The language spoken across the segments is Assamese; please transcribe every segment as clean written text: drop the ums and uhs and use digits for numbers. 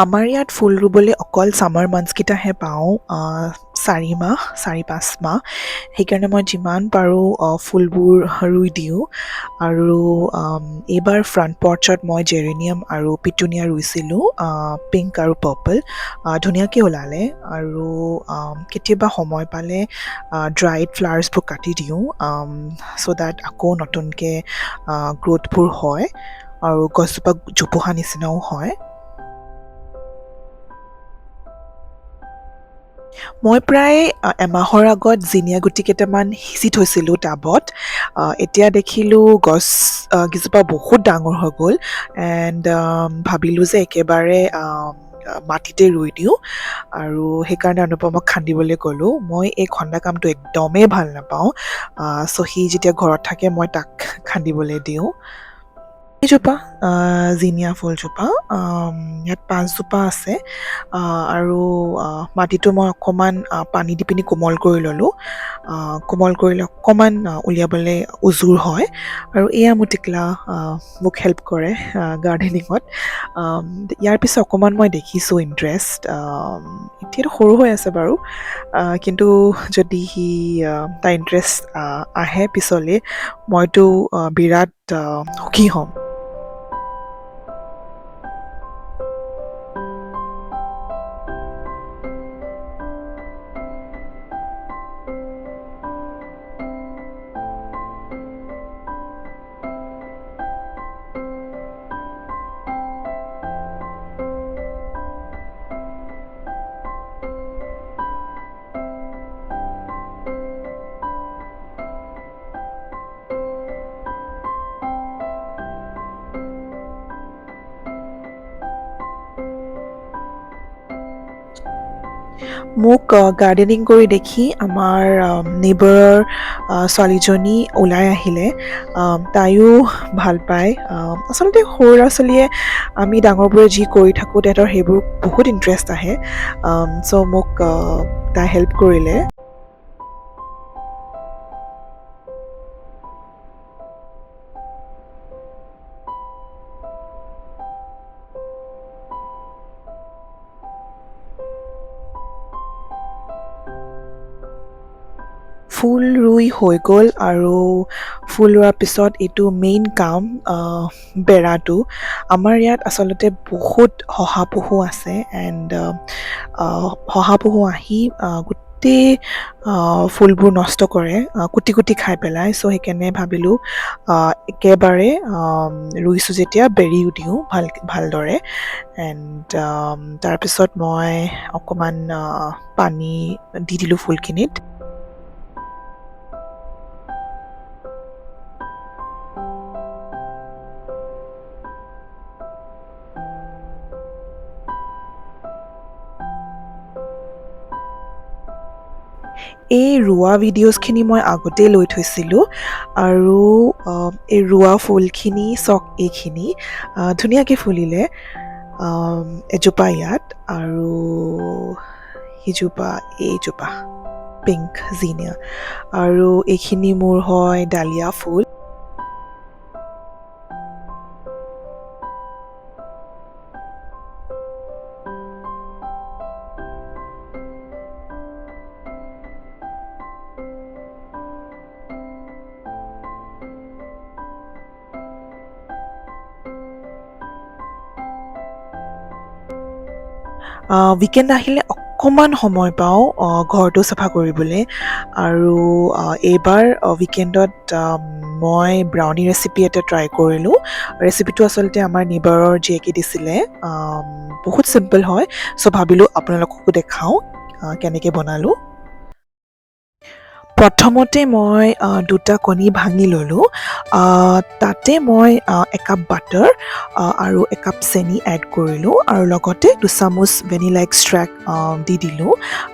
আমাৰ ইয়াত ফুল ৰুবলৈ অকল ছামাৰ মান্থছকেইটাহে পাওঁ 4 মাহ 4-5 মাহ সেইকাৰণে মই যিমান পাৰোঁ ফুলবোৰ ৰুই দিওঁ আৰু এইবাৰ ফ্ৰণ্ট পৰ্চত মই জেৰেনিয়াম আৰু পিটুনিয়া ৰুইছিলোঁ পিংক আৰু পাৰ্পল ধুনীয়াকৈ ওলালে আৰু কেতিয়াবা সময় পালে ড্ৰাইড ফ্লাৱাৰ্ছবোৰ কাটি দিওঁ ছ' ডেট আকৌ নতুনকৈ গ্ৰ'থবোৰ হয় আৰু গছজোপা জোপোহা নিচিনাও হয়। মই প্ৰায় এমাহৰ আগত জিনিয়া গুটি কেইটামান সিঁচি থৈছিলোঁ টাবত এতিয়া দেখিলোঁ গছ কেইজোপা বহুত ডাঙৰ হৈ গ'ল এণ্ড ভাবিলোঁ যে একেবাৰে মাটিতে ৰুই দিওঁ আৰু সেইকাৰণে অনুপমক খান্দিবলৈ ক'লোঁ মই এই খন্দা কামটো একদমেই ভাল নাপাওঁ ছ' সি যেতিয়া ঘৰত থাকে মই তাক খান্দিবলৈ দিওঁ। এইজোপা জিনিয়া ফুলজোপা ইয়াত 5 জোপা আছে আৰু মাটিটো মই অকণমান পানী দি পিনি কোমল কৰি ল'লোঁ কোমল কৰিলে অকণমান উলিয়াবলৈ উজুৰ হয় আৰু এয়া মোৰ টিকলা মোক হেল্প কৰে গাৰ্ডেনিঙত ইয়াৰ পিছত অকণমান মই দেখিছোঁ ইণ্টাৰেষ্ট এতিয়াতো সৰু হৈ আছে বাৰু কিন্তু যদি সি তাৰ ইণ্টাৰেষ্ট আহে পিছলৈ মইতো বিৰাট সুখী হ'ম। মোক গাৰ্ডেনিং কৰি দেখি আমাৰ নেইবাৰৰ ছোৱালীজনী ওলাই আহিলে তাইও ভাল পায় আচলতে সৰু ল'ৰা ছোৱালীয়ে আমি ডাঙৰবোৰে যি কৰি থাকোঁ তেহেঁতৰ সেইবোৰ বহুত ইণ্টাৰেষ্ট আহে ছ' মোক তাই হেল্প কৰিলে। ফুল ৰুই হৈ গ'ল আৰু ফুল ৰোৱাৰ পিছত এইটো মেইন কাম বেৰাটো আমাৰ ইয়াত আচলতে বহুত শহাপহু আছে এণ্ড শহাপহু আহি গোটেই ফুলবোৰ নষ্ট কৰে কুটি কুটি খাই পেলাই ছ' সেইকাৰণে ভাবিলোঁ একেবাৰে ৰুইছোঁ যেতিয়া বেৰিও দিওঁ ভালদৰে এণ্ড তাৰপিছত মই অকণমান পানী দি দিলোঁ ফুলখিনিত। এই ৰোৱা ভিডিঅ'ছখিনি মই আগতেই লৈ থৈছিলোঁ আৰু এই ৰোৱা ফুলখিনি চক এইখিনি ধুনীয়াকৈ ফুলিলে এজোপা ইয়াত আৰু সিজোপা এইজোপা পিংক জিনিয়া আৰু এইখিনি মোৰ হয় ডালিয়া ফুল। উইকেণ্ড আহিলে অকণমান সময় পাওঁ ঘৰটো চাফা কৰিবলৈ আৰু এইবাৰ উইকেণ্ডত মই ব্ৰাউনি ৰেচিপি এটা ট্ৰাই কৰিলোঁ ৰেচিপিটো আচলতে আমাৰ নেইবাৰৰ জীয়েকে দিছিলে বহুত চিম্পল হয় ছ' ভাবিলোঁ আপোনালোককো দেখাওঁ কেনেকৈ বনালোঁ। প্ৰথমতে মই 2টা কণী ভাঙি ল'লোঁ তাতে মই একাপ বাটাৰ আৰু একাপ চেনি এড কৰিলোঁ আৰু লগতে 2 চামুচ ভেনিলা এক্সট্ৰেক্ট দি দিলোঁ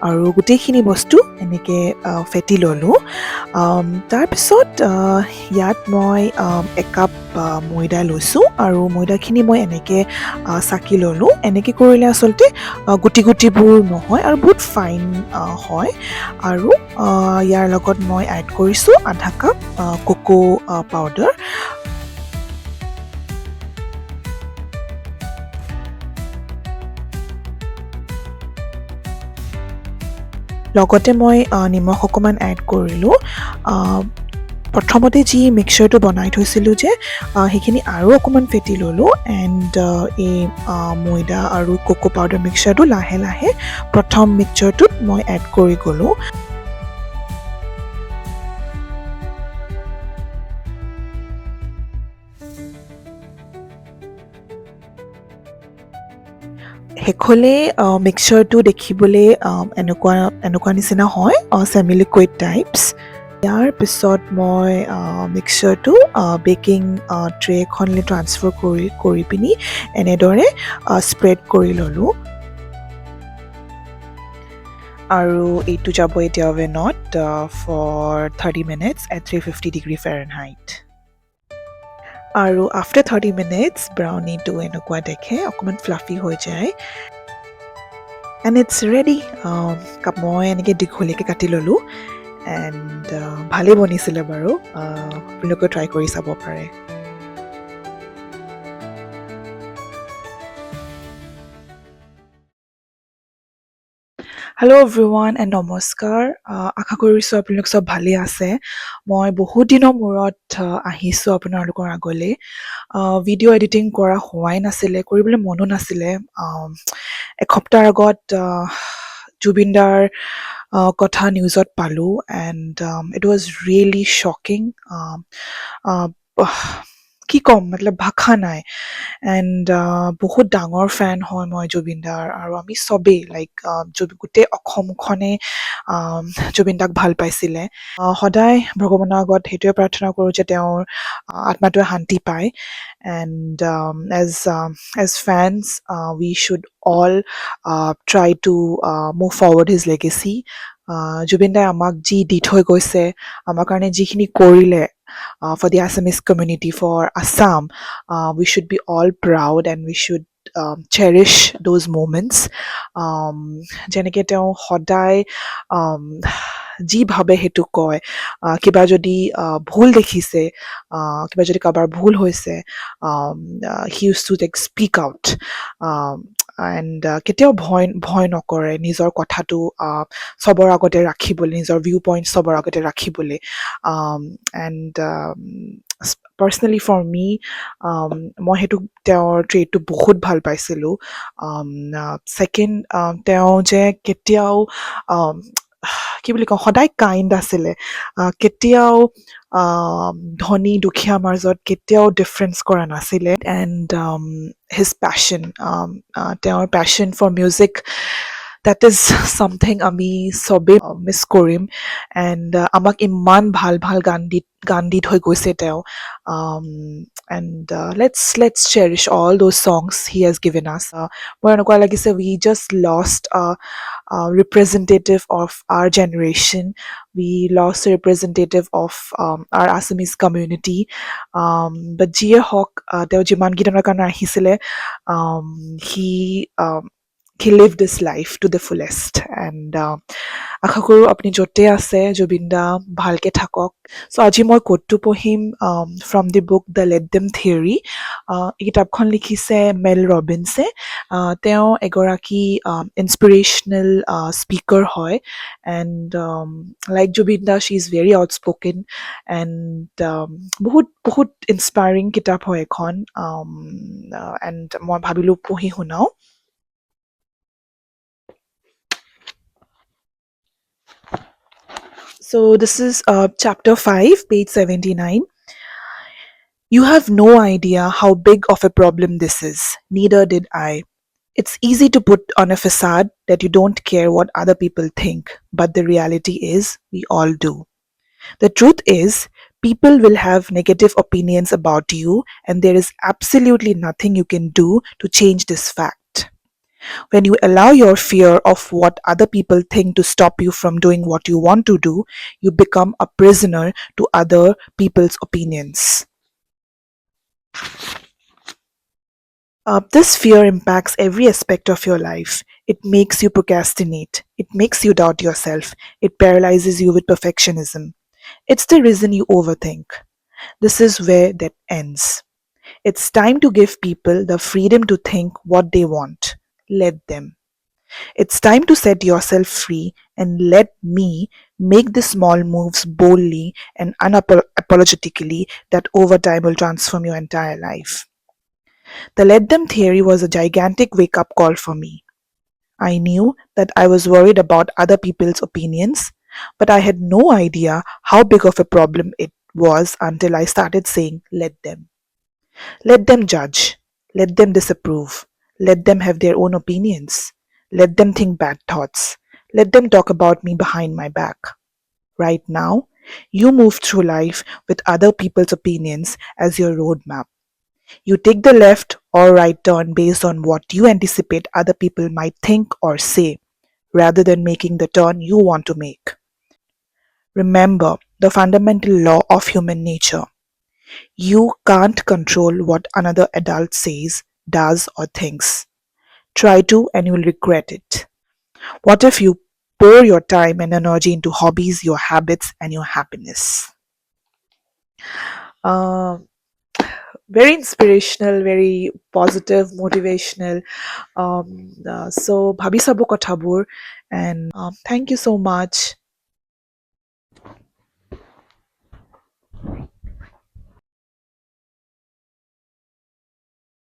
আৰু গোটেইখিনি বস্তু এনেকৈ ফেটি ল'লোঁ তাৰপিছত ইয়াত মই একাপ ময়দা লৈছোঁ আৰু ময়দাখিনি মই এনেকৈ চাকি ল'লোঁ এনেকৈ কৰিলে আচলতে গুটি গুটিবোৰ নহয় আৰু বহুত ফাইন হয় আৰু ইয়াৰ লগত মই এড কৰিছোঁ আধা কাপ কোকো পাউডাৰ লগতে মই নিমখ অকণমান এড কৰিলোঁ। প্ৰথমতে যি মিক্সাৰটো বনাই থৈছিলোঁ যে সেইখিনি আৰু অকণমান ফেটি ল'লোঁ এণ্ড এই ময়দা আৰু কোকো পাউডাৰ মিক্সাৰটো লাহে লাহে প্ৰথম মিক্সাৰটোত মই এড কৰি গ'লোঁ। শেষলে মিক্সাৰটো দেখিবলৈ এনেকুৱা এনেকুৱা নিচিনা হয়, ছেমি লিকুইড টাইপছ। ইয়াৰ পিছত মই মিক্সাৰটো বেকিং ট্ৰে এখনলৈ ট্ৰান্সফাৰ কৰি পিনি এনেদৰে স্প্ৰেড কৰি ল'লোঁ। আৰু এইটো যাব এতিয়া অভেনত for 30 minutes at 350 degree Fahrenheit. আৰু আফটাৰ 30 মিনিটছ ব্ৰাউনিটো এনেকুৱা দেখে, অকণমান ফ্লাফি হৈ যায়। And it's ready. মই এনেকৈ দীঘলীয়াকৈ কাটি ল'লোঁ এণ্ড ভালেই বনিছিলে বাৰু, আপোনালোকে ট্ৰাই কৰি চাব পাৰে। হেল্ল' এভৰিৱান এণ্ড নমস্কাৰ। আশা কৰিছোঁ আপোনালোক চব ভালেই আছে। মই বহুত দিনৰ মূৰত আহিছোঁ আপোনালোকৰ আগলৈ। ভিডিঅ' এডিটিং কৰা হোৱাই নাছিলে, কৰিবলৈ মনো নাছিলে। এসপ্তাহৰ আগত জুবিন দাৰ কথা নিউজত পালোঁ and it was really shocking. কি ক'ম, মতলব ভাষা নাই। এণ্ড বহুত ডাঙৰ ফেন হয় মই জুবিন দাৰ, আৰু আমি চবেই লাইক গোটেই অসমখনে জুবিন দাক ভাল পাইছিলে। সদায় ভগৱানৰ আগত সেইটোৱে প্ৰাৰ্থনা কৰোঁ যে তেওঁৰ আত্মাটোৱে শান্তি পায়। And as fans we should all try to move forward his legacy. Zubeen da আমাক যি দি থৈ গৈছে, আমাৰ কাৰণে যিখিনি কৰিলে for the Assamese community, for Assam, we should be all proud and we should cherish those moments. যেনেকৈ তেওঁ সদায় যি ভাবে সেইটো কয়। কিবা যদি ভুল দেখিছে, কিবা যদি কাৰোবাৰ ভুল হৈছে, he used to like speak out. And কেতিয়াও ভয় নকৰে নিজৰ কথাটো চবৰ আগতে ৰাখিবলৈ, নিজৰ ভিউ পইণ্ট চবৰ আগতে ৰাখিবলৈ। এণ্ড পাৰ্চনেলি ফৰ মি, মই সেইটো তেওঁৰ ট্ৰেডটো বহুত ভাল পাইছিলোঁ। ছেকেণ্ড, তেওঁ যে কেতিয়াও কি বুলি কওঁ, সদায় কাইণ্ড আছিলে। কেতিয়াও ধনী দুখীয়াৰ মাজত কেতিয়াও ডিফাৰেঞ্চ কৰা নাছিলে। এণ্ড হিজ পেশ্যন, তেওঁৰ passion for music, that is something আমি চবেই মিছ কৰিম। এণ্ড আমাক ইমান ভাল ভাল গান দি থৈ গৈছে তেওঁ। And let's cherish all those songs he has given us. মোৰ এনেকুৱা লাগিছে we just lost a representative of our generation. We lost a representative of our Assamese community. But যিয়ে হওক, তেওঁ যিমান কেইটাৰ কাৰণে আহিছিলে, he he lived his life to the fullest. And আশা কৰোঁ আপুনি য'তে আছে জুবিন দা ভালকৈ থাকক। চ' আজি মই ক'তটো পঢ়িম, from the book the let them theory. এই কিতাপখন লিখিছে মেল ৰবিনছে। তেওঁ এগৰাকী ইনস্পিৰেশ্যনেল স্পীকাৰ হয়। And like Zubeen da, she is very outspoken and বহুত বহুত ইনস্পায়াৰিং কিতাপ হয় এখন। এণ্ড মই ভাবিলোঁ পঢ়ি শুনাওঁ। So this is chapter 5, page 79. You have no idea how big of a problem this is. Neither did I. It's easy to put on a facade that you don't care what other people think, but the reality is we all do. The truth is, people will have negative opinions about you, and there is absolutely nothing you can do to change this fact. When you allow your fear of what other people think to stop you from doing what you want to do, you become a prisoner to other people's opinions. This fear impacts every aspect of your life. It makes you procrastinate. It makes you doubt yourself. It paralyzes you with perfectionism. It's the reason you overthink. This is where that ends. It's time to give people the freedom to think what they want. Let them. It's time to set yourself free and let me make the small moves boldly and unapologetically that over time will transform your entire life. The let them theory was a gigantic wake up call for me. I knew that I was worried about other people's opinions, but I had no idea how big of a problem it was until I started saying, let them. Let them judge. Let them disapprove. Let them have their own opinions. Let them think bad thoughts. Let them talk about me behind my back. Right now, you move through life with other people's opinions as your roadmap. You take the left or right turn based on what you anticipate other people might think or say, rather than making the turn you want to make. Remember the fundamental law of human nature. You can't control what another adult says, does, or thinks. Try to, and you'll regret it. What if you pour your time and energy into hobbies, your habits, and your happiness? Uh, Very inspirational, very positive, motivational. So, ভাবি চাব কথাবোৰ, and thank you so much.